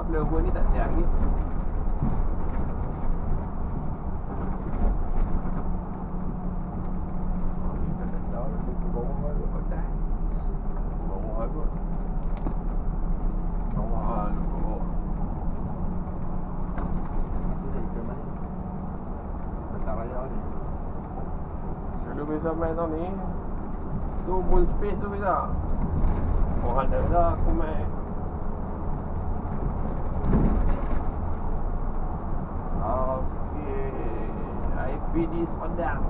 Blower ni tak siap lagi. Sampai tahun ni tu bull space tu bisa orang dah aku main. Okay, IPD Sondang.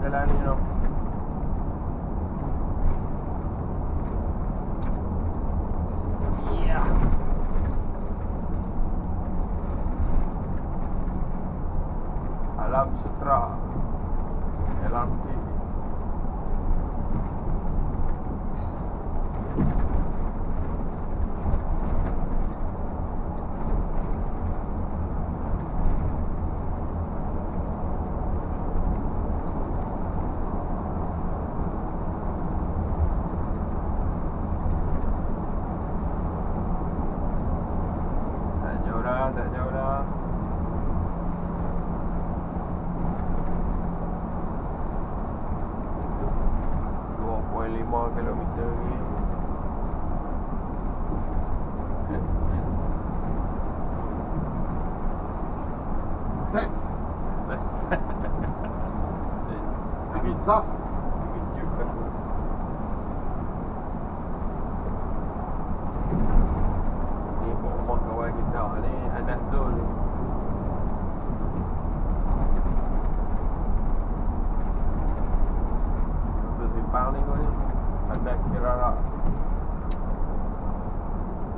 Jalan ni tau. Ya. Alam Sutra LRT. Tak jauh dah. 2.5 kilometer lagi. Zaf. Ni rumah kawan kita ni, Anas Zul. Untuk simpang ni kau ni, Anas Kirara.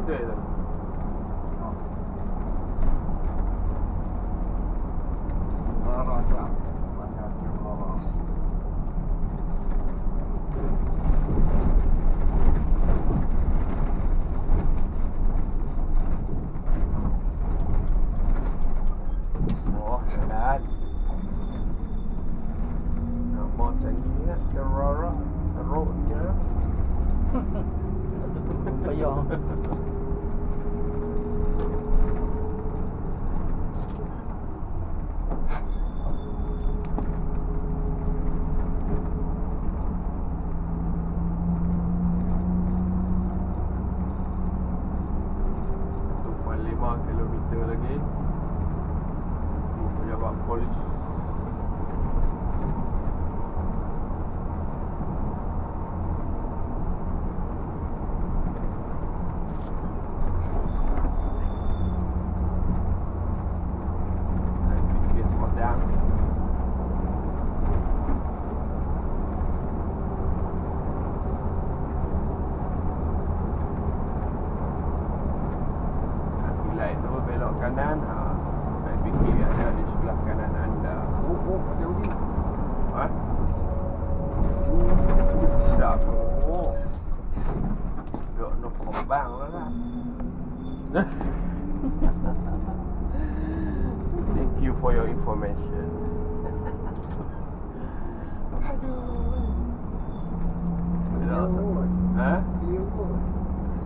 Betul tu? Kirara tak. Banyak Kirara. Nama canggih kan, Kirara. Roadnya. Payah. Kilometer lagi. Pejabat polis. Fikir semacam belok kanan, saya fikir ada di sebelah kanan anda. Oh, ada ubi. Ha? Sedap. Oh. Duk nak kembang lah. Thank you for your information. Tidak. Ha?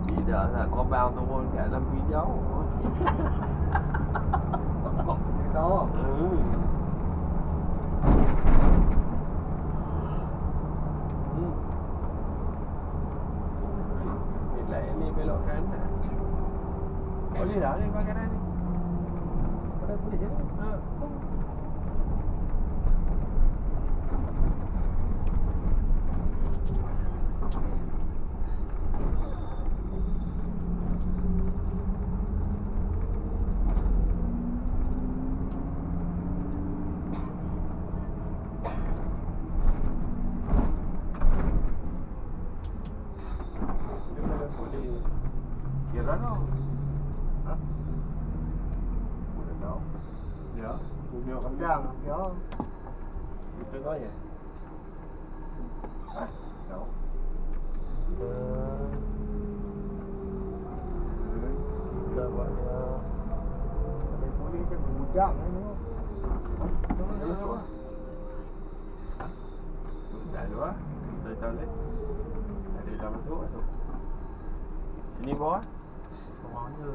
Tidak, nak terbang turun kat dalam hijau. Kita. boleh dah ni pakai ni. Boleh je ni. Ha. Kira tau. Ha? Boleh tahu. Ya, bumi akan Kencang. Ya. Betul kau ya? Hah? Tahu. Dapatnya. Boleh je gudang ni. Dah ada lah. Saya tahu ni. Ada dah masuk. Sini bawah. Bawah je.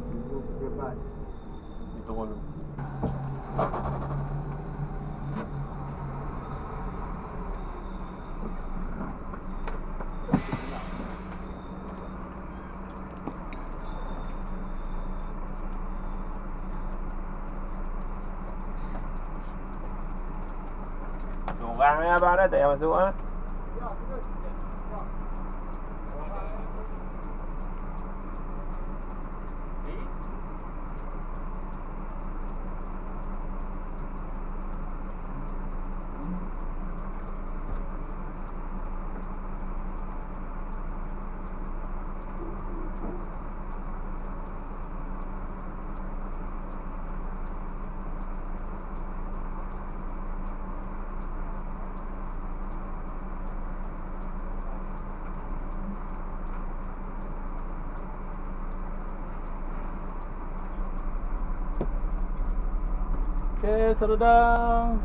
Tunggu pejabat. Dia turun dulu. Seorang ni abang dah tak payah masuk ha? Ya, betul. Ya. Okay, sedang.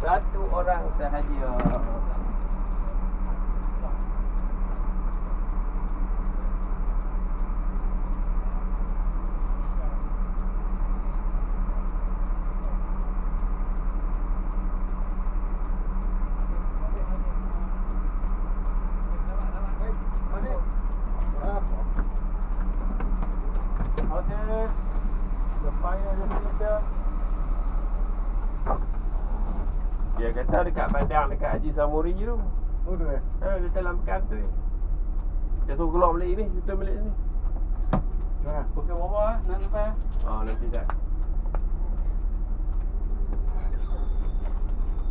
Satu orang sahaja. Order the fire destination. Dia kata dekat bandar dekat Haji Samuri tu. Oh tu Dia dalam pekan tu. Dia suruh keluar balik ni, kita balik sini. Mana? Pukul berapa nak sampai? Nanti dah.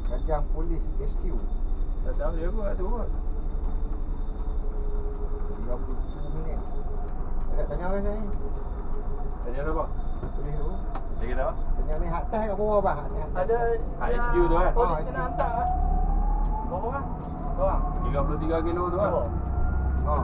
Kajang Polis HQ. Tak tahu dia kot tu kot. 37 minit. Tak tanya orang saya. Tanya apa? Polis tu. Dia kata apa? Tanya ni hak teh kat bawah bah. Ada HQ tu kan? Polis kena hantar. Berapa kan? Seorang. 33 kilo tu kan? Ha.